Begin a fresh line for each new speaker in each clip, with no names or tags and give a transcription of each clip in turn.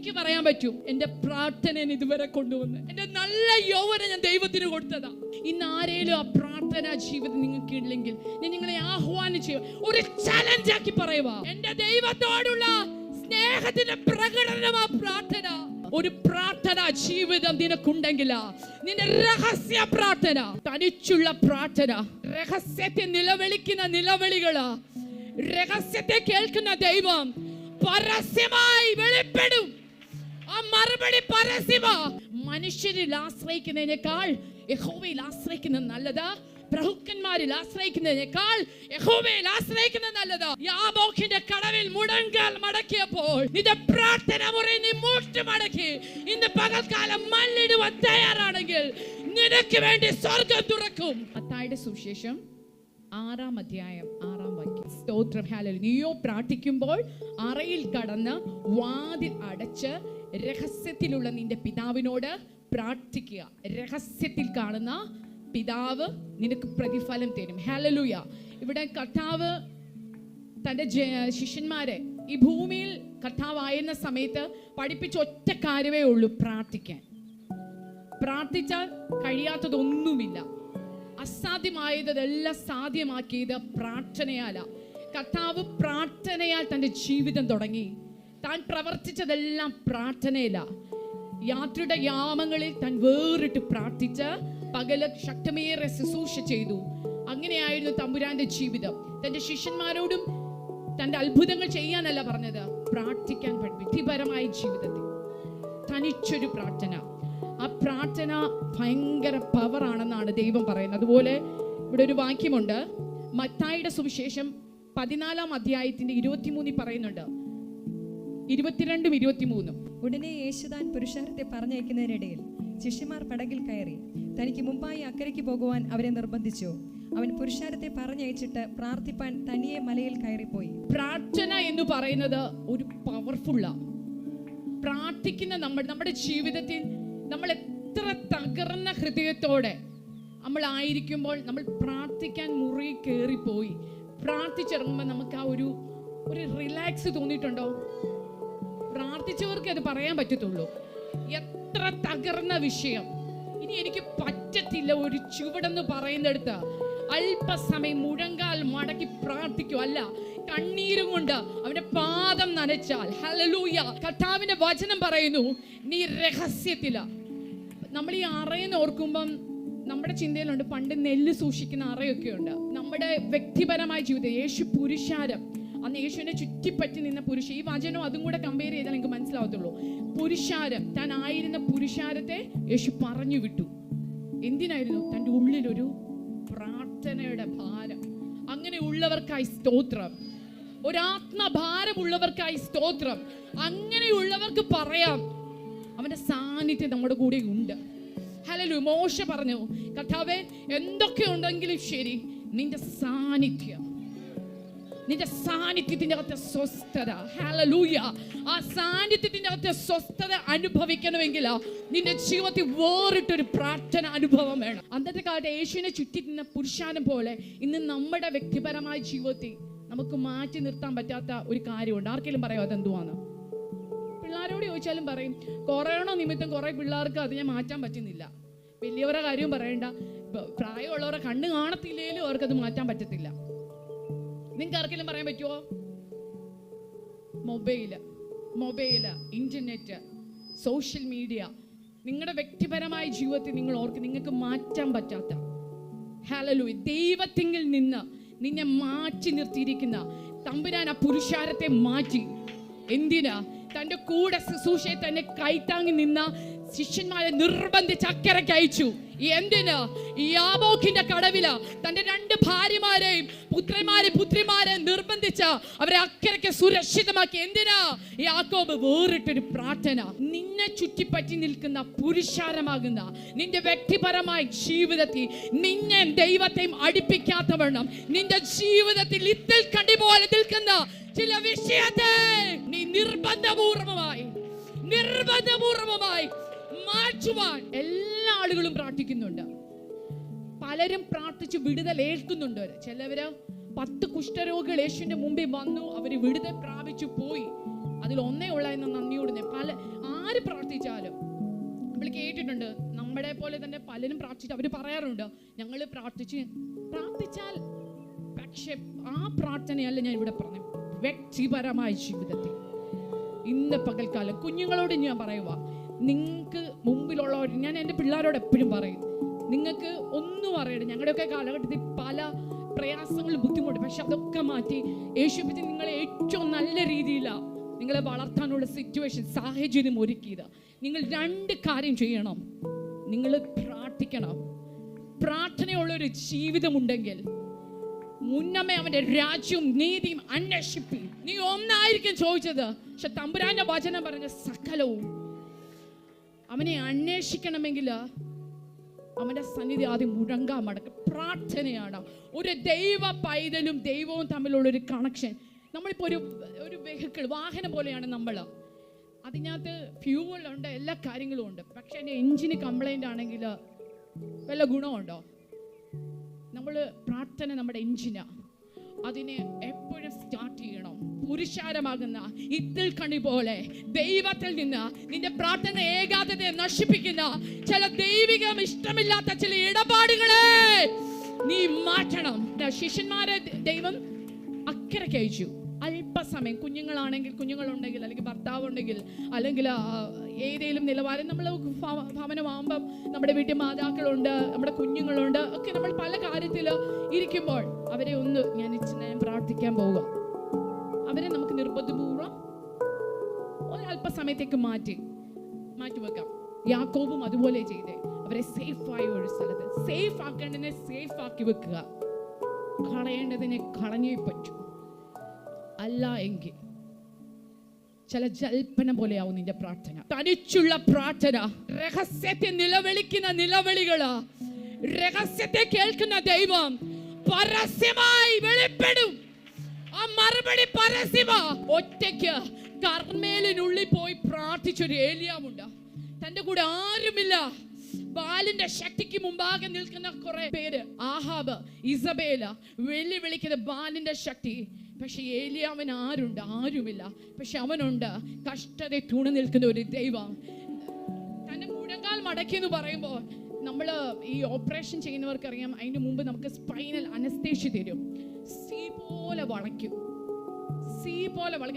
എനിക്ക് പറയാൻ പറ്റും, എന്റെ പ്രാർത്ഥന ഇതുവരെ കൊണ്ടുവന്ന് എന്റെ നല്ല യൗവനം ഞാൻ ദൈവത്തിന് കൊടുത്തതാ. ഇന്ന് ആരേലും ആ പ്രാർത്ഥന ജീവിതം നിങ്ങൾക്ക് ഇല്ലെങ്കിൽ ഞാൻ നിങ്ങളെ ആഹ്വാനം ചെയ്യുക, ഒരു ചലഞ്ച് ആക്കി പറയുക. എന്റെ ദൈവത്തോടുള്ള സ്നേഹത്തിന്റെ പ്രകടനമാ പ്രാർത്ഥന. ഒരു പ്രാർത്ഥന ജീവിതം നിനക്കുണ്ടെങ്കിൽ നിന്റെ രഹസ്യ പ്രാർത്ഥന, തനിച്ചുള്ള പ്രാർത്ഥന, രഹസ്യത്തെ നിലവിളിക്കുന്ന നിലവിളികള്, രഹസ്യത്തെ കേൾക്കുന്ന ദൈവം പരസ്യമായി വെളിപ്പെടും. ആ മറുപടി പരസ്യമാ. മനുഷ്യരിൽ ആശ്രയിക്കുന്നതിനേക്കാൾ യഹോവയിൽ ആശ്രയിക്കുന്നത് നല്ലതാ. പ്രഭുക്കന്മാരിൽ ആശ്രയിക്കുന്നതിനേക്കാൾ യഹോവയിൽ ആശ്രയിക്കുന്നത് നല്ലതാ. യാബോക്കിന്റെ കടവിൽ മുടങ്കാൽ മടക്കിയപ്പോൾ നിന്റെ പ്രാർത്ഥന മുറി നീ മൂട്ട് മടക്കി ഇന്ന് പകൽക്കാലം മല്ലിടുവാൻ തയ്യാറാണെങ്കിൽ നിനക്ക് വേണ്ടി സ്വർഗം തുറക്കും. മത്തായിയുടെ സുവിശേഷം 6-ാം അധ്യായം 6-ാം വാക്യം. സ്തോത്രം, ഹല്ലേലൂയ. നീയോ പ്രാർത്ഥിക്കുമ്പോൾ അറയിൽ കടന്ന് വാതിൽ അടച്ച് രഹസ്യത്തിലുള്ള നിന്റെ പിതാവിനോട് പ്രാർത്ഥിക്കുക. രഹസ്യത്തിൽ കാണുന്ന പിതാവ് നിനക്ക് പ്രതിഫലം തരും. ഹല്ലേലൂയ. ഇവിടെ കർത്താവ് തൻ്റെ ശിഷ്യന്മാരെ ഈ ഭൂമിയിൽ കർത്താവായിരുന്ന സമയത്ത് പഠിപ്പിച്ച ഒറ്റ കാര്യമേ ഉള്ളൂ, പ്രാർത്ഥിക്കാൻ. പ്രാർത്ഥിച്ചാൽ കഴിയാത്തതൊന്നുമില്ല. അസാധ്യമായതെല്ലാം സാധ്യമാക്കിയത് പ്രാർത്ഥനയാലാ. കർത്താവ് പ്രാർത്ഥനയാൽ തൻ്റെ ജീവിതം തുടങ്ങി. താൻ പ്രവർത്തിച്ചതെല്ലാം പ്രാർത്ഥനയിലാ. യാത്രയുടെ യാമങ്ങളിൽ താൻ വേറിട്ട് പ്രാർത്ഥിച്ച് പകല് ശക്തമേറെ ശുശ്രൂഷ ചെയ്തു. അങ്ങനെയായിരുന്നു തമ്പുരാന്റെ ജീവിതം. തന്റെ ശിഷ്യന്മാരോടും തന്റെ അത്ഭുതങ്ങൾ ചെയ്യാനല്ല പറഞ്ഞത്, പ്രാർത്ഥിക്കാൻ പഠിപ്പിച്ചു. വ്യക്തിപരമായ ജീവിതത്തിൽ തനിച്ചൊരു പ്രാർത്ഥന. ആ പ്രാർത്ഥന ഭയങ്കര പവർ ആണെന്നാണ് ദൈവം പറയുന്നത്. അതുപോലെ ഇവിടെ ഒരു വാക്യമുണ്ട്, മത്തായിയുടെ സുവിശേഷം 14-ാം അധ്യായത്തിന്റെ 23 പറയുന്നുണ്ട്, 22ഉം 23.
ഉടനെ യേശു താൻ പുരുഷാരത്തെ പറഞ്ഞയക്കുന്നതിനിടയിൽ ശിഷ്യന്മാർ പടകിൽ കയറി തനിക്ക് മുമ്പായി അക്കരയ്ക്ക് പോകുവാൻ അവരെ നിർബന്ധിച്ചു. അവൻ പുരുഷാരത്തെ പറഞ്ഞയച്ചിട്ട് പ്രാർത്ഥിപ്പാൻ തനിയെ മലയിൽ കയറിപ്പോയി.
പ്രാർത്ഥന എന്ന് പറയുന്നത് ഒരു പവർഫുള്ളാ. പ്രാർത്ഥിക്കുന്ന നമ്മുടെ ജീവിതത്തിൽ നമ്മൾ എത്ര തകർന്ന ഹൃദയത്തോടെ നമ്മളായിരിക്കുമ്പോൾ നമ്മൾ പ്രാർത്ഥിക്കാൻ മുറി കയറിപ്പോയി പ്രാർത്ഥിച്ചിറങ്ങുമ്പോൾ നമുക്ക് ആ ഒരു റിലാക്സ് തോന്നിയിട്ടുണ്ടോ? പ്രാർത്ഥിച്ചവർക്ക് അത് പറയാൻ പറ്റത്തുള്ളൂ. എത്ര തകർന്ന വിഷയം, ഇനി എനിക്ക് പറ്റത്തില്ല ഒരു ചുവടെന്ന് പറയുന്നിടത്ത് അല്പസമയം മുഴങ്കാൽ മടക്കി പ്രാർത്ഥിക്കും. അല്ല, കണ്ണീരും കൊണ്ട് അവന്റെ പാദം നനച്ചാൽ, ഹല്ലേലൂയ, കർത്താവിന്റെ വചനം പറയുന്നു, നീ രഹസ്യത്തില. നമ്മൾ ഈ അറയെന്ന് ഓർക്കുമ്പം നമ്മുടെ ചിന്തയിലുണ്ട് പണ്ട് നെല്ല് സൂക്ഷിക്കുന്ന അറയൊക്കെ ഉണ്ട്. നമ്മുടെ വ്യക്തിപരമായ ജീവിതം, യേശു പുരുഷാരം, അന്ന് യേശുവിനെ ചുറ്റിപ്പറ്റി നിന്ന പുരുഷ, ഈ വചനം അതും കൂടെ കമ്പയർ ചെയ്താൽ എനിക്ക് മനസ്സിലാവത്തുള്ളൂ. പുരുഷാരം, താൻ ആയിരുന്ന പുരുഷാരത്തെ യേശു പറഞ്ഞു വിട്ടു. എന്തിനായിരുന്നു? തൻ്റെ ഉള്ളിലൊരു പ്രാർത്ഥനയുടെ ഭാരം. അങ്ങനെ ഉള്ളവർക്കായി സ്തോത്രം. ഒരാത്മഭാരമുള്ളവർക്കായി സ്തോത്രം. അങ്ങനെയുള്ളവർക്ക് പറയാം, അവന്റെ സാന്നിധ്യം നമ്മുടെ കൂടെ ഉണ്ട്. ഹല്ലേലൂയ. മോശ പറഞ്ഞു, കർത്താവേ, എന്തൊക്കെ ഉണ്ടെങ്കിലും ശരി, നിന്റെ സാന്നിധ്യത്തിന്റെ അകത്തെ സ്വസ്ഥത, ഹല്ലേലൂയ, ആ സാന്നിധ്യത്തിന്റെ അകത്തെ സ്വസ്ഥത അനുഭവിക്കണമെങ്കിൽ നിന്റെ ജീവിതത്തിൽ വേറിട്ടൊരു പ്രാർത്ഥന അനുഭവം വേണം. അന്നത്തെ കാലത്ത് യേശുവിനെ ചുറ്റി നിന്ന പുരുഷാരം പോലെ ഇന്ന് നമ്മുടെ വ്യക്തിപരമായ ജീവിതത്തിൽ നമുക്ക് മാറ്റി നിർത്താൻ പറ്റാത്ത ഒരു കാര്യമുണ്ട്. ആർക്കെങ്കിലും പറയാം അതെന്തുവാണ്? പിള്ളേരോട് ചോദിച്ചാലും പറയും, കൊറോണ നിമിത്തം കുറെ പിള്ളേർക്ക് അത് ഞാൻ മാറ്റാൻ പറ്റുന്നില്ല. വലിയവരുടെ കാര്യവും പറയണ്ട, പ്രായമുള്ളവരെ കണ്ണ് കാണത്തില്ലേലും അവർക്കത് മാറ്റാൻ പറ്റത്തില്ല. നിങ്ങൾക്ക് ആർക്കെങ്കിലും പറയാൻ പറ്റുമോ? മൊബൈല്, ഇന്റർനെറ്റ്, സോഷ്യൽ മീഡിയ, നിങ്ങളുടെ വ്യക്തിപരമായ ജീവിതത്തിൽ നിങ്ങൾ ഓർക്ക് നിങ്ങൾക്ക് മാറ്റാൻ പറ്റാത്ത, ഹല്ലേലൂയ, ദൈവത്തിങ്കിൽ നിന്ന് നിന്നെ മാറ്റി നിർത്തിയിരിക്കുന്ന തമ്പുരാൻ ആ പുരുഷാരത്തെ മാറ്റി. എന്തിനാ? തൻ്റെ കൂടെ ശുശ്രൂഷയെ തന്നെ കൈത്താങ്ങി നിന്ന ശിഷ്യന്മാരെ നിർബന്ധിച്ച് അക്കരയ്ക്ക് അയച്ചു. എന്തിന്? യാബോക്കിന്റെ കടവില് തന്റെ 2 ഭാര്യമാരെയും പുത്രിമാരെ നിർബന്ധിച്ച അവരെ അക്കരയ്ക്ക് സുരക്ഷിതമാക്കി. എന്തിനാ? യാക്കോബ് വേറിട്ടൊരു പ്രാർത്ഥന. നിന്നെ ചുറ്റിപ്പറ്റി നിൽക്കുന്ന പുരുഷാരമാകുന്ന നിന്റെ വ്യക്തിപരമായ ജീവിതത്തിൽ നിന്നെ ദൈവത്തെയും അടുപ്പിക്കാത്തവണ്ണം നിന്റെ ജീവിതത്തിൽ ഇത്തിൽ കണ്ടി പോലെ നിൽക്കുന്ന ചില വിഷയത്തെ നീ നിർബന്ധപൂർവമായി മാറ്റുവാൻ എല്ലാ ആളുകളും പ്രാർത്ഥിക്കുന്നുണ്ട്. പലരും പ്രാർത്ഥിച്ച് വിടുതൽ ഏൽക്കുന്നുണ്ട്. ചിലവര് 10 കുഷ്ഠരോഗികൾ യേശുവിന്റെ മുമ്പിൽ വന്നു, അവര് വിടുതൽ പ്രാപിച്ചു പോയി. അതിൽ ഒന്നേ ഉള്ള എന്ന് നന്ദിയോട് ആര് പ്രാർത്ഥിച്ചാലും നമ്മൾ കേട്ടിട്ടുണ്ട്. നമ്മളെ പോലെ തന്നെ പലരും പ്രാർത്ഥിച്ചിട്ട് അവർ പറയാറുണ്ട്, ഞങ്ങൾ പ്രാർത്ഥിച്ചാൽ. പക്ഷെ ആ പ്രാർത്ഥനയല്ല ഞാൻ ഇവിടെ പറഞ്ഞു. വ്യക്തിപരമായ ജീവിതത്തിൽ ഇന്ന് പകൽക്കാലം കുഞ്ഞുങ്ങളോട് ഞാൻ പറയുക, നിങ്ങൾക്ക് മുമ്പിലുള്ളവർ, ഞാൻ എൻ്റെ പിള്ളേരോട് എപ്പോഴും പറയും, നിങ്ങൾക്ക് ഒന്നും അറിയണം. ഞങ്ങളുടെയൊക്കെ കാലഘട്ടത്തിൽ പല പ്രയാസങ്ങളും ബുദ്ധിമുട്ട്, പക്ഷെ അതൊക്കെ മാറ്റി യേശുവിനെ നിങ്ങളെ ഏറ്റവും നല്ല രീതിയിലാണ് നിങ്ങളെ വളർത്താനുള്ള സിറ്റുവേഷൻ സാഹചര്യം ഒരുക്കിയത്. നിങ്ങൾ 2 കാര്യം ചെയ്യണം. നിങ്ങൾ പ്രാർത്ഥിക്കണം. പ്രാർത്ഥനയുള്ളൊരു ജീവിതമുണ്ടെങ്കിൽ മുന്നമേ അവന്റെ രാജ്യവും നീതിയും അന്വേഷിപ്പി. നീ ഒന്നായിരിക്കും ചോദിച്ചത്, പക്ഷെ തമ്പുരാന്റെ വചനം പറഞ്ഞ സകലവും അവനെ അന്വേഷിക്കണമെങ്കിൽ അവന്റെ സന്നിധി ആദ്യം മുഴങ്ങാൻ മടക്കം. പ്രാർത്ഥനയാണ് ഒരു ദൈവ പൈതലും ദൈവവും തമ്മിലുള്ളൊരു കണക്ഷൻ. നമ്മളിപ്പോൾ ഒരു വെഹിക്കിൾ, വാഹനം പോലെയാണ് നമ്മൾ. അതിനകത്ത് ഫ്യൂവലുണ്ട്, എല്ലാ കാര്യങ്ങളും ഉണ്ട്. പക്ഷെ എൻ്റെ എഞ്ചിന് കംപ്ലൈൻ്റ് ആണെങ്കിൽ വല്ല ഗുണമുണ്ടോ? നമ്മൾ പ്രാർത്ഥന നമ്മുടെ എഞ്ചിനാണ്. അതിനെ എപ്പോഴും സ്റ്റാർട്ട് ചെയ്യണം. പുരുഷാരമാകുന്ന ഇത്തിൽ കണി പോലെ ദൈവത്തിൽ നിന്ന് നിന്റെ പ്രാർത്ഥന ഏകാഗ്രതയെ നശിപ്പിക്കുന്ന ചില ദൈവികം ഇഷ്ടമില്ലാത്ത ചില ഇടപാടുകളെ നീ മാറ്റണം. ശിഷ്യന്മാരെ ദൈവം അക്കരയ്ക്ക് അയച്ചു. അല്പസമയം, കുഞ്ഞുങ്ങളുണ്ടെങ്കിൽ അല്ലെങ്കിൽ ഭർത്താവ് ഉണ്ടെങ്കിൽ അല്ലെങ്കിൽ ഏതെങ്കിലും നിലവാരം, നമ്മൾ ഭവനമാകുമ്പം നമ്മുടെ വീട്ടിൽ മാതാക്കളുണ്ട്, നമ്മുടെ കുഞ്ഞുങ്ങളുണ്ട് ഒക്കെ. നമ്മൾ പല കാര്യത്തിൽ ഇരിക്കുമ്പോൾ അവരെ ഒന്ന് ഞാൻ പ്രാർത്ഥിക്കാൻ പോവുക, അവരെ നമുക്ക് നിർബന്ധപൂർവ്വം ഒരല്പസമയത്തേക്ക് മാറ്റി വെക്കാം. യാക്കോബും അതുപോലെ ചെയ്തേ. അവരെ സേഫായ ഒരു സ്ഥലത്ത്, സേഫ് ആക്കേണ്ടതിനെ സേഫ് ആക്കി വെക്കുക, കളയേണ്ടതിനെ കളഞ്ഞേ പറ്റൂ. അല്ല എങ്കിൽ ചില ജൽപ്പന പോലെയാവും നിന്റെ പ്രാർത്ഥന. തനിച്ചുള്ള പ്രാർത്ഥന, രഹസ്യത്തെ നിലവിളിക്കുന്ന നിലവിളികള്, രഹസ്യത്തെ കേൾക്കുന്ന ദൈവം പരസ്യമായി വെളിപ്പെടും. ആ മറുപടി പരസ്യമാ. ഒറ്റയ്ക്ക് കർമ്മേലിനുള്ളിൽ പോയി പ്രാർത്ഥിച്ചൊരു ഏലിയാവുണ്ട്. തന്റെ കൂടെ ആരുമില്ല. ബാലിന്റെ ശക്തിക്ക് മുമ്പാകെ നിൽക്കുന്ന കുറെ പേര്, ആഹാബ്, ഇസബേല, വെല്ലുവിളിക്കുന്ന ബാലിന്റെ ശക്തി. പക്ഷെ ഏലിയാവിന് ആരുമില്ല. പക്ഷെ അവനുണ്ട് കഷ്ടത തുണ നിൽക്കുന്ന ഒരു ദൈവം. തന്റെ മുഴങ്കാൽ മടക്കി എന്ന് പറയുമ്പോൾ, നമ്മൾ ഈ ഓപ്പറേഷൻ ചെയ്യുന്നവർക്കറിയാം, അതിന് മുമ്പ് നമുക്ക് സ്പൈനൽ അനസ്തേഷ്യ തരും. സീ പോലെ വളയ്ക്കും.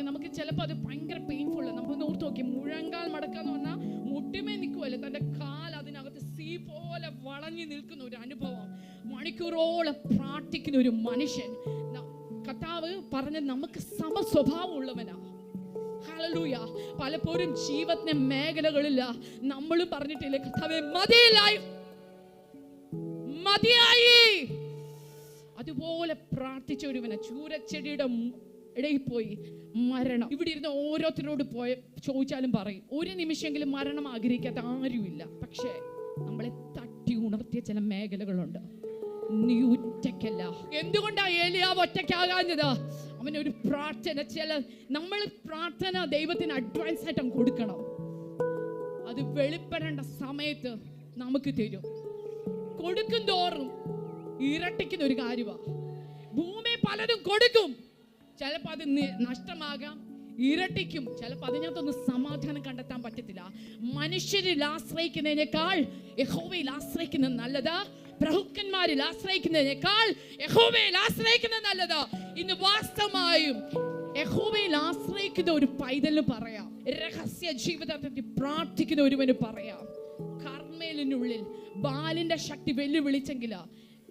നമുക്ക് ചിലപ്പോൾ അത് ഭയങ്കര പെയിൻഫുൾ. നമുക്ക് ഓർത്ത് നോക്കി, മുഴങ്കാൽ മടക്കാന്ന് പറഞ്ഞാൽ മുട്ടിമേ നിൽക്കുമല്ലേ, തന്റെ കാൽ അതിനകത്ത് സീ പോലെ വളഞ്ഞു നിൽക്കുന്ന ഒരു അനുഭവം. മണിക്കൂറോളം പ്രാർത്ഥിക്കുന്ന ഒരു മനുഷ്യൻ. കർത്താവ് പറഞ്ഞ നമുക്ക് സമസ്വഭാവം ഉള്ളവനാ. ഹല്ലേലൂയ. പലപ്പോഴും ജീവിതത്തിന്റെ മേഖലകളില്ല നമ്മളും പറഞ്ഞിട്ടില്ലേ, കർത്താവേ മതിയായി. അതുപോലെ പ്രാർത്ഥിച്ച ഒരുവനെ ചൂരച്ചെടിയുടെ ഇടയിൽ പോയി മരണം. ഇവിടെ ഇരുന്ന് ഓരോരുത്തരോട് ചോദിച്ചാലും പറയും, ഒരു നിമിഷമെങ്കിലും മരണം ആഗ്രഹിക്കാത്ത ആരുമില്ല. പക്ഷേ നമ്മളെ തട്ടി ഉണർത്തിയ ചില മേഖലകളുണ്ട്. നീ ഒറ്റയ്ക്കല്ല. എന്തുകൊണ്ടാ ഏലിയാവ് ഒറ്റയ്ക്കാകാഞ്ഞത്? അവനൊരു പ്രാർത്ഥന, നമ്മൾ പ്രാർത്ഥന ദൈവത്തിന് അഡ്വാൻസ് ആയിട്ട് കൊടുക്കണം. അത് വെളിപ്പെടേണ്ട സമയത്ത് നമുക്ക് തരും. കൊടുക്കും തോറും ഇരട്ടിക്കുന്ന ഒരു കാര്യമാണ്. ഭൂമി പലതും കൊടുക്കും, ചിലപ്പോൾ അത് നഷ്ടമാകാം, ഇരട്ടിക്കും. ചിലപ്പോൾ അതിനകത്തൊന്നും സമാധാനം കണ്ടെത്താൻ പറ്റത്തില്ല. മനുഷ്യരിൽ ആശ്രയിക്കുന്നതിനേക്കാൾ യഹോവയിൽ ആശ്രയിക്കുന്നത് നല്ലത്. പ്രഭുക്കന്മാരിൽ ആശ്രയിക്കുന്നതിനേക്കാൾ യഹോവയിൽ ആശ്രയിക്കുന്നത് നല്ലത്. ഇന്ന് വാസ്തവമായും യഹോവയിൽ ആശ്രയിക്കുന്ന ഒരു പൈതലിന് പറയാം, രഹസ്യ ജീവിതത്തിൽ പ്രാർത്ഥിക്കുന്ന ഒരുവന് പറയാം, കർമ്മേലിനുള്ളിൽ ബാലിന്റെ ശക്തി വെല്ലുവിളിച്ചെങ്കിലാ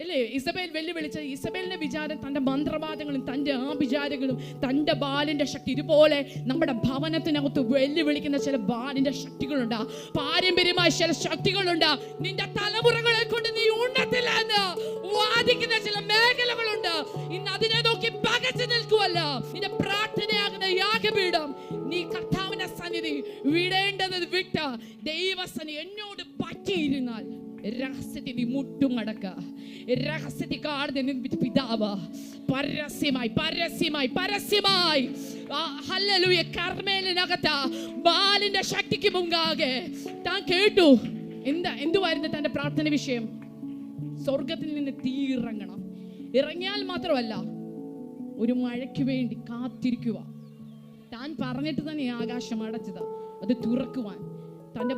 അല്ലേ ഇസബേൽ വെല്ലുവിളിച്ചത്. ഇസബേലിന്റെ വിചാരം തന്റെ മന്ത്രവാദങ്ങളും തന്റെ ആഭിചാരങ്ങളും തന്റെ ബാലിന്റെ ശക്തി. ഇതുപോലെ നമ്മുടെ ഭവനത്തിനകത്ത് വെല്ലുവിളിക്കുന്ന ചില ബാലിന്റെ ശക്തികളുണ്ട്, പാരമ്പര്യമായ ചില ശക്തികളുണ്ട്. നിന്റെ തലമുറകളെ കൊണ്ട് നീ ഉണ്ണത്തില്ല എന്ന് വാദിക്കുന്ന ചില മേഖലകളുണ്ട്. ഇന്ന് അതിനെ നോക്കി പകച്ചു നിൽക്കുവല്ല. നിന്റെ പ്രാർത്ഥനയാകുന്ന യാഗപീഠം നീ കർത്താവിന്റെ സന്നിധി വിടേണ്ടത് വിട്ട് ദൈവസന്നിധി എന്നോട് പറ്റിയിരുന്നാൽ രഹസ്യത്തിൽ നീ മുട്ടുമടക്ക. രഹസ്യത്തിൽ കാണുന്ന പിതാവ് പരസ്യമായി ഹല്ലേലൂയ കർമ്മേലിനകത്ത് ബാലിന്റെ ശക്തിക്ക് മുമ്പാകെ താൻ കേട്ടു. എന്തുവായിരുന്നു തന്റെ പ്രാർത്ഥന വിഷയം? സ്വർഗത്തിൽ നിന്ന് തീ ഇറങ്ങണം. ഇറങ്ങിയാൽ മാത്രമല്ല, ഒരു മഴയ്ക്ക് വേണ്ടി കാത്തിരിക്കുക. താൻ പറഞ്ഞിട്ട് തന്നെ ആകാശം അടച്ചത് അത് തുറക്കുവാൻ. തൻ്റെ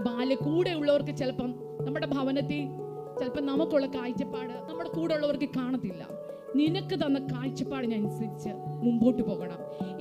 കൂടെ ഉള്ളവർക്ക് ചിലപ്പം നമ്മുടെ ഭവനത്തിൽ ചിലപ്പോൾ നമുക്കുള്ള കാഴ്ചപ്പാട് നമ്മുടെ കൂടെ ഉള്ളവർക്ക് കാണത്തില്ല. നിനക്ക് തന്ന കാഴ്ചപ്പാടിനനുസരിച്ച് മുമ്പോട്ട് പോകണം.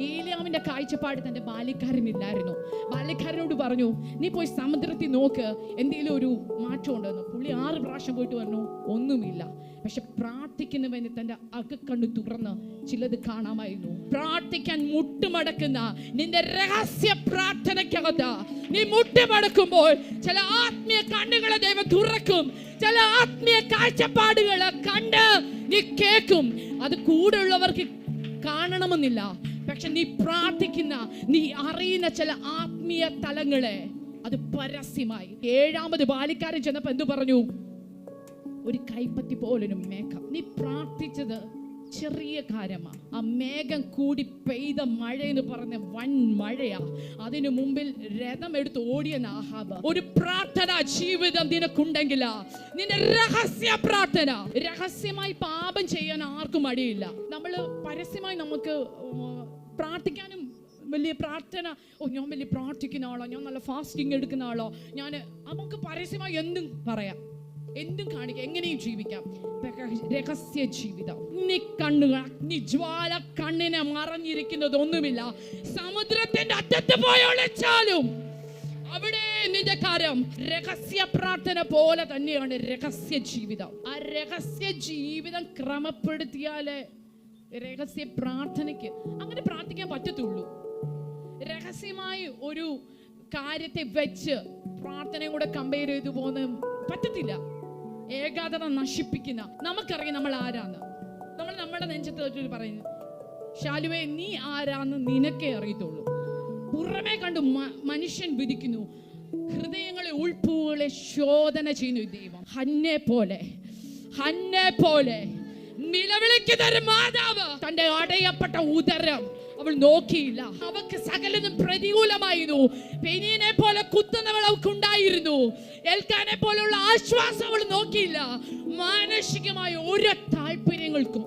ഏലിയാവിന്റെ കാഴ്ചപ്പാട് തൻ്റെ ബാല്യക്കാരനില്ലായിരുന്നു. ബാല്യക്കാരനോട് പറഞ്ഞു, നീ പോയി സമുദ്രത്തിൽ നോക്ക്, എന്തെങ്കിലും ഒരു മാറ്റം ഉണ്ടെന്ന്. പുള്ളി 6 പ്രാവശ്യം പോയിട്ട് പറഞ്ഞു, ഒന്നുമില്ല. പക്ഷെ പ്രാർത്ഥിക്കുന്നവന് തൻ്റെ അകക്കണ്ണു തുറന്ന് ചിലത് കാണാമായിരുന്നു. പ്രാർത്ഥിക്കാൻ മുട്ടുമടക്കുന്ന നിന്റെ രഹസ്യ പ്രാർത്ഥനയ്ക്കകത്ത് നീ മുട്ടുമടക്കുമ്പോൾ ചില ആത്മീയ കണ്ണുകളെ ദൈവം തുറക്കും. ചില ആത്മീയ കാഴ്ചപ്പാടുകളെ കണ്ട് നീ കേൾക്കും. അത് കൂടെ ഉള്ളവർക്ക് കാണണമെന്നില്ല. പക്ഷെ നീ പ്രാർത്ഥിക്കുന്ന, നീ അറിയുന്ന ചില ആത്മീയ തലങ്ങളെ അത് പരസ്യമായി. 7ാമത് ബാല്യക്കാരൻ ചെന്നപ്പോ എന്തു പറഞ്ഞു? ഒരു കൈപ്പത്തി പോലൊരു മേഘം. നീ പ്രാർത്ഥിച്ചത് ചെറിയ കാര്യമാ. ആ മേഘം കൂടി പെയ്ത മഴ എന്ന് പറഞ്ഞ വൻ മഴയാ. അതിനു മുമ്പിൽ രഥം എടുത്ത് ഓടിയ ആഹാബ്. ഒരു പ്രാർത്ഥന ജീവിതം നിനക്കുണ്ടെങ്കിൽ, നിന്റെ രഹസ്യ പ്രാർത്ഥന, രഹസ്യമായി പാപം ചെയ്യാൻ ആർക്കും മടിയില്ല. നമ്മൾ പരസ്യമായി നമുക്ക് പ്രാർത്ഥിക്കാനും വലിയ പ്രാർത്ഥന, ഞാൻ വലിയ പ്രാർത്ഥിക്കുന്ന ആളോ, ഞാൻ നല്ല ഫാസ്റ്റിംഗ് എടുക്കുന്ന ആളോ, നമുക്ക് പരസ്യമായി എന്തും പറയാം, എന്തും കാണിക്കാം, എങ്ങനെയും ജീവിക്കാം. രഹസ്യ ജീവിതം. നീ ജ്വാല കണ്ണിനെ മറഞ്ഞിരിക്കുന്നതൊന്നുമില്ല. സമുദ്രത്തിന്റെ അറ്റത്ത് പോയി ഒളിച്ചാലും അവിടെ നിന്റെ കാര്യം രഹസ്യ പ്രാർത്ഥന പോലെ തന്നെയാണ് രഹസ്യ ജീവിതം. ആ രഹസ്യ ജീവിതം ക്രമപ്പെടുത്തിയാലേ രഹസ്യ പ്രാർത്ഥനയ്ക്ക് അങ്ങനെ പ്രാർത്ഥിക്കാൻ പറ്റത്തുള്ളൂ. രഹസ്യമായി ഒരു കാര്യത്തെ വെച്ച് പ്രാർത്ഥനയും കൂടെ കമ്പയർ ചെയ്തു പോകുന്ന പറ്റത്തില്ല. ഏകാഗ്രത നശിപ്പിക്കുന്ന. നമുക്കറിയാം നമ്മൾ ആരാന്ന്. നമ്മൾ നമ്മുടെ നെഞ്ചത്ത് പറയുന്നു, ശാലുവേ നീ ആരാന്ന് നിനക്കേ അറിയത്തുള്ളൂ. പുറമേ കണ്ടു മനുഷ്യൻ വിധിക്കുന്നു, ഹൃദയങ്ങളെ ഉൾപ്പൂകളെ ശോധന ചെയ്യുന്നു ദൈവം. ഹന്നെ പോലെ നിലവിളിക്കുന്ന മാതാവ് തന്റെ അടയപ്പെട്ട ഉദരം അവൾ നോക്കിയില്ല. അവൾക്ക് സകലതും പ്രതികൂലമായിരുന്നു. പെനീനെ പോലെ കുത്തുന്നവൾ അവൾക്ക് ഉണ്ടായിരുന്നു. എൽക്കാനെ പോലുള്ള ആശ്വാസം അവൾ നോക്കിയില്ല. മാനസികമായ ഒരു താല്പര്യങ്ങൾക്കും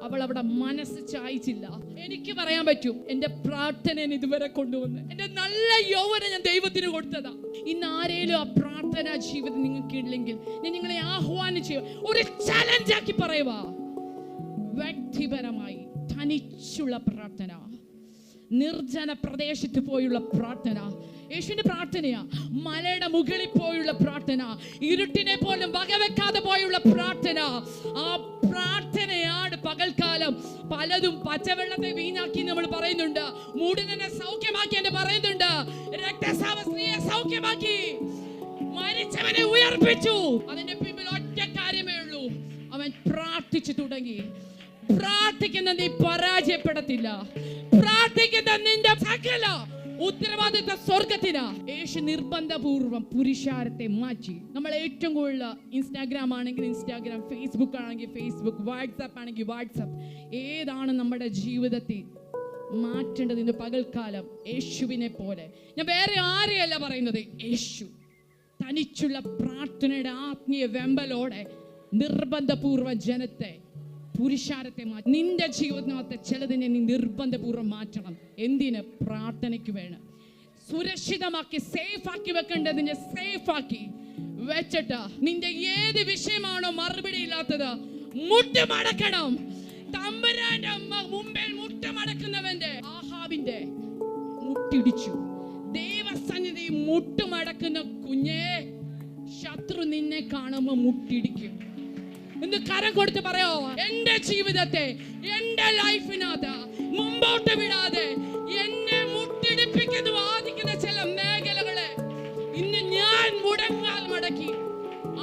അവൾ അവിടെ മനസ്സ് ചായച്ചില്ല. എനിക്ക് പറയാൻ പറ്റും, എന്റെ പ്രാർത്ഥന ഇതുവരെ കൊണ്ടുവന്ന് എന്റെ നല്ല യൗവനം ഞാൻ ദൈവത്തിന് കൊടുത്തതാ. ഇന്ന് ആരേലും ആ പ്രാർത്ഥനാ ജീവിതം നിങ്ങൾക്ക് ഇല്ലെങ്കിൽ ഞാൻ നിങ്ങളെ ആഹ്വാനം ചെയ്യുക, ഒരു ചലഞ്ച് ആക്കി പറയുക. വ്യക്തിപരമായി തനിച്ചുള്ള പ്രാർത്ഥന, നിർജ്ജന പ്രദേശത്ത് പോയുള്ള പ്രാർത്ഥന, യേശുവിന്റെ പ്രാർത്ഥനയാ. മലയുടെ മുകളിൽ പോയുള്ള പ്രാർത്ഥന, ഇരുട്ടിനെ പോലും വകവെക്കാതെ പോയുള്ള പ്രാർത്ഥന. ആ പ്രാർത്ഥനയാണ് പകൽക്കാലം. പലതും പച്ചവെള്ളത്തെ വീഞ്ഞാക്കി നമ്മൾ പറയുന്നുണ്ട്, മൂടിനെ സൗഖ്യമാക്കി എന്ന് പറയുന്നുണ്ട്, രക്തസ്രാവസ്ത്രീയെ സൗഖ്യമാക്കി, മരിച്ചവനെ ഉയർപ്പിച്ചു. അതിന്റെ പിന്നിൽ ഒറ്റ കാര്യമേ ഉള്ളൂ, അവൻ പ്രാർത്ഥിച്ചു തുടങ്ങി. പ്രാർത്ഥിക്കുന്ന നീ പരാജയപ്പെടത്തില്ല. പ്രാർത്ഥിക്കുന്ന നിന്റെ സകല ഉത്തരവാദിത്വ സ്വർഗത്തിനാ. യേശു നിർബന്ധപൂർവം പുരുഷാരത്തെ മാറ്റി. നമ്മൾ ഏറ്റവും കൂടുതൽ ഇൻസ്റ്റാഗ്രാം ആണെങ്കിൽ ഇൻസ്റ്റാഗ്രാം, ഫേസ്ബുക്ക് ആണെങ്കിൽ ഫേസ്ബുക്ക്, വാട്സാപ്പ് ആണെങ്കിൽ വാട്സാപ്പ്, ഏതാണ് നമ്മുടെ ജീവിതത്തിൽ മാറ്റേണ്ടത്? ഇന്ന് പകൽക്കാലം യേശുവിനെ പോലെ, ഞാൻ വേറെ ആരെയല്ല പറയുന്നത്, യേശു തനിച്ചുള്ള പ്രാർത്ഥനയുടെ ആത്മീയ വെമ്പലോടെ നിർബന്ധപൂർവ്വം ജനത്തെ, പുരുഷാരത്തെ മാറ്റി. നിന്റെ ജീവിതത്തിനകത്ത് ചിലതിനെ നീ നിർബന്ധപൂർവ്വം മാറ്റണം. എന്തിന്? പ്രാർത്ഥനയ്ക്ക് വേണം. സുരക്ഷിതമാക്കി, സേഫ് ആക്കി വെക്കേണ്ടതിനെ സേഫ് ആക്കി വെച്ചിട്ട് നിന്റെ ഏത് വിഷയമാണോ മറുപടി ഇല്ലാത്തത് മുട്ടുമടക്കണം. തമ്പുരാന്റെ മുമ്പിൽ മുട്ടുമടക്കുന്നവന്റെ, ആഹാബിന്റെ മുട്ടിടിച്ചു. ദൈവസന്നിധി മുട്ടുമടക്കുന്ന കുഞ്ഞേ, ശത്രു നിന്നെ കാണുമ്പോ മുട്ടിടിക്കും. ഒന്ന് കരം കൊടുത്ത് പറയോ, എന്റെ ജീവിതത്തെ, എന്റെ ലൈഫിനകത്ത് മുമ്പോട്ട് വിടാതെ എന്നെ മുട്ടിടിപ്പിക്കുന്നു ബാധിക്കുന്ന ചില മേഖലകളെ ഇന്ന് ഞാൻ മുടങ്ങാൽ മടക്കി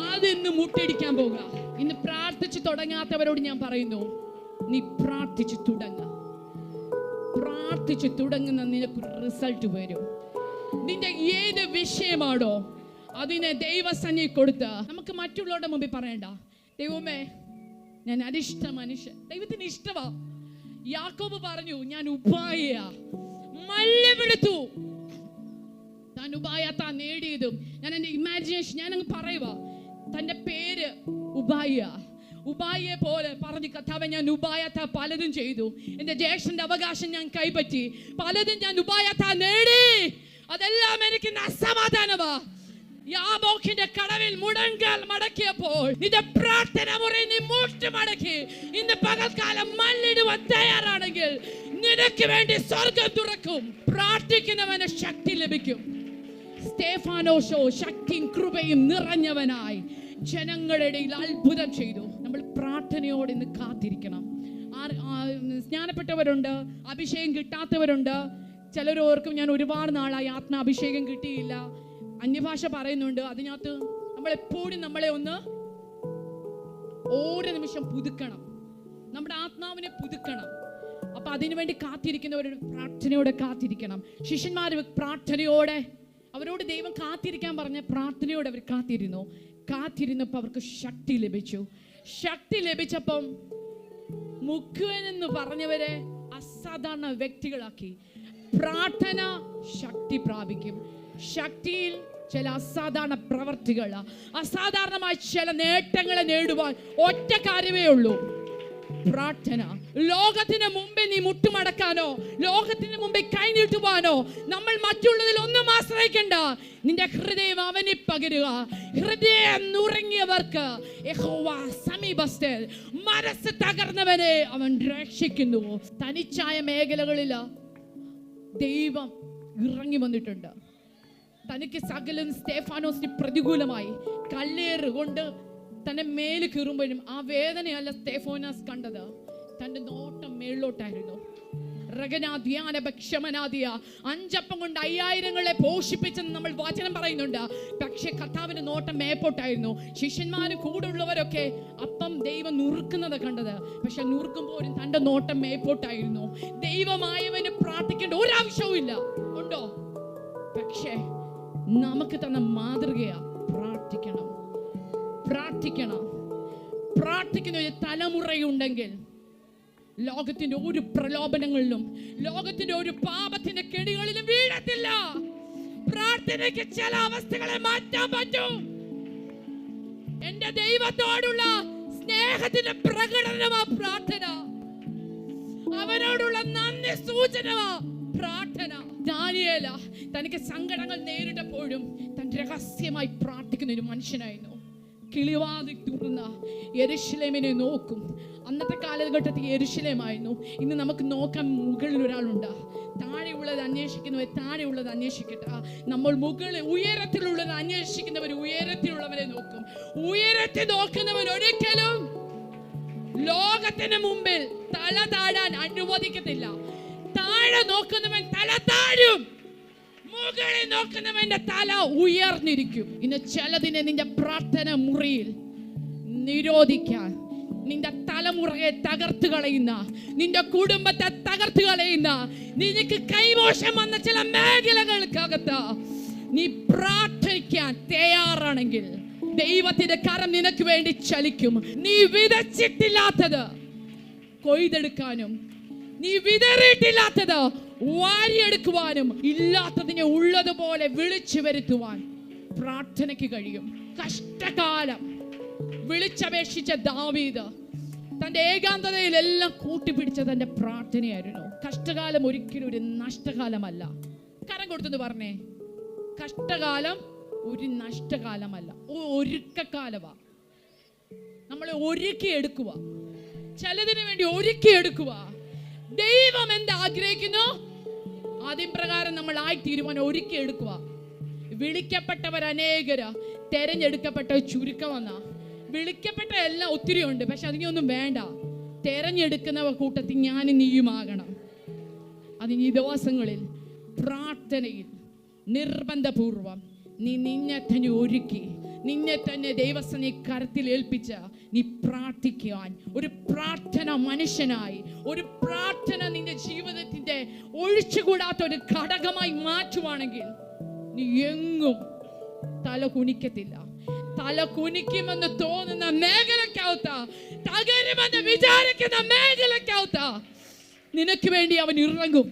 അതിന്ന് മുട്ടിടിക്കാൻ പോകുക. ഇന്ന് പ്രാർത്ഥിച്ചു തുടങ്ങാത്തവരോട് ഞാൻ പറയുന്നു, നീ പ്രാർത്ഥിച്ചു തുടങ്ങുക. പ്രാർത്ഥിച്ചു തുടങ്ങുന്ന നിനക്ക് റിസൾട്ട് വരും. നിന്റെ ഏത് വിഷയമാണോ അതിനെ ദൈവസന്നിധി കൊടുത്ത് നമുക്ക് മറ്റുള്ളവരുടെ മുമ്പിൽ പറയണ്ട, ദൈവമേ ഞാൻ അരിഷ്ട മനുഷ്യൻ. ദൈവത്തിന് ഇഷ്ടമാ. യാക്കോബ് പറഞ്ഞു, ഞാൻ ഉപായ മല്ലവിടുത്തു. താൻ ഉപായ താൻ നേടിയതും ഞാൻ എൻ്റെ ഇമാജിനേഷൻ ഞാൻ അങ്ങ് പറയുക. തൻ്റെ പേര് ഉപായ. ഉബായിയെ പോലെ പറഞ്ഞു, കർത്താവേ ഞാൻ ഉബായത്ത പലതും ചെയ്തു, എൻ്റെ ജ്യേഷ്ഠന്റെ അവകാശം ഞാൻ കൈപ്പറ്റി, പലതും ഞാൻ ഉബായത്ത നേടി, അതെല്ലാം എനിക്ക് അസമാധാനമാ. യാബോക്കിന്റെ കടവിൽ മുടങ്കാൽ മടക്കിയപ്പോൾ നിന്റെ പ്രാർത്ഥന മുറി നീ മൂട്ട് മടക്കി ഇന്ന് പകൽക്കാലം മല്ലിടുവാൻ തയ്യാറാണെങ്കിൽ നിനക്ക് വേണ്ടി സ്വർഗം തുറക്കും. പ്രാർത്ഥിക്കുന്നവന് ശക്തി ലഭിക്കും. സ്തേഫാനോസോ ശക്തിയും കൃപയും നിറഞ്ഞവനായി ജനങ്ങളുടെ ഇടയിൽ അത്ഭുതം ചെയ്തു. നമ്മൾ പ്രാർത്ഥനയോടെ ഇന്ന് കാത്തിരിക്കണം. സ്നാനപ്പെട്ടവരുണ്ട്, അഭിഷേകം കിട്ടാത്തവരുണ്ട്. ചിലരോർക്കും ഞാൻ ഒരുപാട് നാളായി ആത്മാഭിഷേകം കിട്ടിയില്ല, അന്യഭാഷ പറയുന്നുണ്ട്. അതിനകത്ത് നമ്മളെപ്പോഴും നമ്മളെ ഒന്ന് ഓരോ നിമിഷം പുതുക്കണം, നമ്മുടെ ആത്മാവിനെ പുതുക്കണം. അപ്പൊ അതിനുവേണ്ടി കാത്തിരിക്കുന്നവരുടെ പ്രാർത്ഥനയോടെ കാത്തിരിക്കണം. ശിഷ്യന്മാർ പ്രാർത്ഥനയോടെ, അവരോട് ദൈവം കാത്തിരിക്കാൻ പറഞ്ഞ പ്രാർത്ഥനയോടെ അവർ കാത്തിരുന്നപ്പോൾ അവർക്ക് ശക്തി ലഭിച്ചു. ശക്തി ലഭിച്ചപ്പം മുക്കുവനെന്ന് പറഞ്ഞവരെ അസാധാരണ വ്യക്തികളാക്കി. പ്രാർത്ഥന ശക്തി പ്രാപിക്കും. ശക്തിയിൽ ചില അസാധാരണ പ്രവർത്തികൾ, അസാധാരണമായ ചില നേട്ടങ്ങളെ നേടുവാൻ ഒറ്റ കാര്യമേ ഉള്ളൂ, പ്രാർത്ഥന. ലോകത്തിന് മുമ്പേ നീ മുട്ടുമടക്കാനോ ലോകത്തിന് മുമ്പേ കൈനീട്ടുവാനോ നമ്മൾ മറ്റുള്ളതിൽ ഒന്നും ആശ്രയിക്കണ്ട. നിന്റെ ഹൃദയം അവനിൽ പകരുക. ഹൃദയം നുറങ്ങിയവർക്ക് യഹോവ സമീപസ്ഥൻ, മനസ്സ് തകർന്നവനെ അവൻ രക്ഷിക്കുന്നു. തനിച്ചായ മേഖലകളിൽ ദൈവം ഇറങ്ങി വന്നിട്ടുണ്ട്. തനിക്ക് സകലം സ്തേഫാനോസിന് പ്രതികൂലമായി കല്ലേറ് കൊണ്ട് തന്നെ മേല് കീറുമ്പോഴും ആ വേദനയല്ല സ്തേഫാനോസ് കണ്ടത്, തൻ്റെ നോട്ടം മേളിലോട്ടായിരുന്നു. അഞ്ചപ്പം കൊണ്ട് 5000 പോഷിപ്പിച്ചെന്ന് നമ്മൾ വചനം പറയുന്നുണ്ട്. പക്ഷെ കർത്താവിന്റെ നോട്ടം മേപ്പോട്ടായിരുന്നു. ശിഷ്യന്മാരും കൂടെ ഉള്ളവരൊക്കെ അപ്പം ദൈവം നുറുക്കുന്നത് കണ്ടത്, പക്ഷെ നുറുക്കുമ്പോഴും തൻ്റെ നോട്ടം മേപ്പോട്ടായിരുന്നു. ദൈവമായവന് പ്രാർത്ഥിക്കേണ്ട ഒരാവശ്യവും ഇല്ല, ഉണ്ടോ? പക്ഷേ നമുക്ക് തന്ന മാതൃകയാ പ്രാർത്ഥിക്കണം. പ്രാർത്ഥിക്കുന്ന ഒരു തലമുറയുണ്ടെങ്കിൽ ലോകത്തിന്റെ ഒരു പ്രലോഭനങ്ങളിലും ലോകത്തിന്റെ ഒരു പാപത്തിന്റെ കെണികളിലും വീഴത്തില്ല. പ്രാർത്ഥനയ്ക്ക് ചില അവസ്ഥകളെ മാറ്റാൻ പറ്റും. എന്റെ ദൈവത്തോടുള്ള സ്നേഹത്തിന്റെ പ്രകടനമാ പ്രാർത്ഥന. അവനോടുള്ള നന്ദി സൂചനമാ പ്രാർത്ഥന. ദാനിയേൽ തനിക്ക് സങ്കടങ്ങൾ നേരിട്ടപ്പോഴും തൻ രഹസ്യമായി പ്രാർത്ഥിക്കുന്ന ഒരു മനുഷ്യനായിരുന്നു. കിളിവാതി തുറന്ന യെരൂശലേമിനെ നോക്കും. അന്നത്തെ കാലഘട്ടത്തിൽ യെരൂശലേമായിരുന്നു. ഇന്ന് നമുക്ക് നോക്കാൻ മുകളിൽ ഒരാളുണ്ട്. താഴെയുള്ളത് അന്വേഷിക്കുന്നവർ താഴെയുള്ളത് അന്വേഷിക്കട്ടെ. നമ്മൾ മുകളിൽ ഉയരത്തിലുള്ളത് അന്വേഷിക്കുന്നവർ ഉയരത്തിലുള്ളവരെ നോക്കും. ഉയരത്തിൽ നോക്കുന്നവർ ഒരിക്കലും ലോകത്തിന് മുമ്പിൽ തല താഴാൻ അനുവദിക്കത്തില്ല. താഴെ നോക്കുന്നവൻ തല താഴും, മുകളിൽ നോക്കുന്നവന്റെ തല ഉയർന്നിരിക്കും. ഇന്ന് ചിലതിനെ നിന്റെ പ്രാർത്ഥന മുറിയിൽ നിരോധിക്കാൻ, നിന്റെ തലമുറയെ തകർത്ത് കളയുന്ന, നിന്റെ കുടുംബത്തെ തകർത്ത് കളയുന്ന, നിനക്ക് കൈമോശം വന്ന ചില മേഖലകൾക്കകത്ത് നീ പ്രാർത്ഥിക്കാൻ തയ്യാറാണെങ്കിൽ ദൈവത്തിന്റെ കരം നിനക്ക് വേണ്ടി ചലിക്കും. നീ വിതച്ചിട്ടില്ലാത്തത് കൊയ്തെടുക്കാനും, നീ വിതറിയിട്ടില്ലാത്തത് വാരിയെടുക്കുവാനും, ഇല്ലാത്തതിനെ ഉള്ളതുപോലെ വിളിച്ചു വരുത്തുവാൻ പ്രാർത്ഥനയ്ക്ക് കഴിയും. കഷ്ടകാലം വിളിച്ചപേക്ഷിച്ച ദാവീദ് തന്റെ ഏകാന്തതയിലെല്ലാം കൂട്ടിപ്പിടിച്ച തന്റെ പ്രാർത്ഥനയായിരുന്നു. കഷ്ടകാലം ഒരിക്കലും ഒരു നഷ്ടകാലമല്ല. കരം കൊടുത്തെന്ന് പറഞ്ഞേ, കഷ്ടകാലം ഒരു നഷ്ടകാലമല്ല, ഒരുക്കക്കാലമാ. നമ്മളെ ഒരുക്കിയെടുക്കുക, ചിലതിനു വേണ്ടി ഒരുക്കിയെടുക്കുക. ദൈവം എന്താഗ്രഹിക്കുന്നു ആദ്യം പ്രകാരം നമ്മൾ ആയിത്തീരുവാൻ ഒരുക്കിയെടുക്കുക. വിളിക്കപ്പെട്ടവർ അനേകര്, തെരഞ്ഞെടുക്കപ്പെട്ട ചുരുക്കമെന്ന. വിളിക്കപ്പെട്ട എല്ലാം ഒത്തിരി ഉണ്ട്, പക്ഷെ അതിനൊന്നും വേണ്ട. തെരഞ്ഞെടുക്കുന്നവ കൂട്ടത്തിൽ ഞാനും നീയുമാകണം. അതിന് ഈ ദിവസങ്ങളിൽ പ്രാർത്ഥനയിൽ നിർബന്ധപൂർവം നീ നിന്നെ തന്നെ ഒരുക്കി, നിന്നെ തന്നെ ദൈവസനെ കരത്തിൽ ഏൽപ്പിച്ച നീ പ്രാർത്ഥിക്കുവാൻ ഒരു പ്രാർത്ഥന മനുഷ്യനായി, ഒരു പ്രാർത്ഥന നിന്റെ ജീവിതത്തിന്റെ ഒഴിച്ചുകൂടാത്ത ഒരു ഘടകമായി മാറ്റുവാണെങ്കിൽ നീ എങ്ങും തല കുനിക്കത്തില്ല. തല കുനിക്കുമെന്ന് തോന്നുന്ന മേഖലക്കകത്ത, തകരുമെന്ന് വിചാരിക്കുന്ന മേഖലക്കകത്ത നിനക്ക് വേണ്ടി അവൻ ഇറങ്ങും.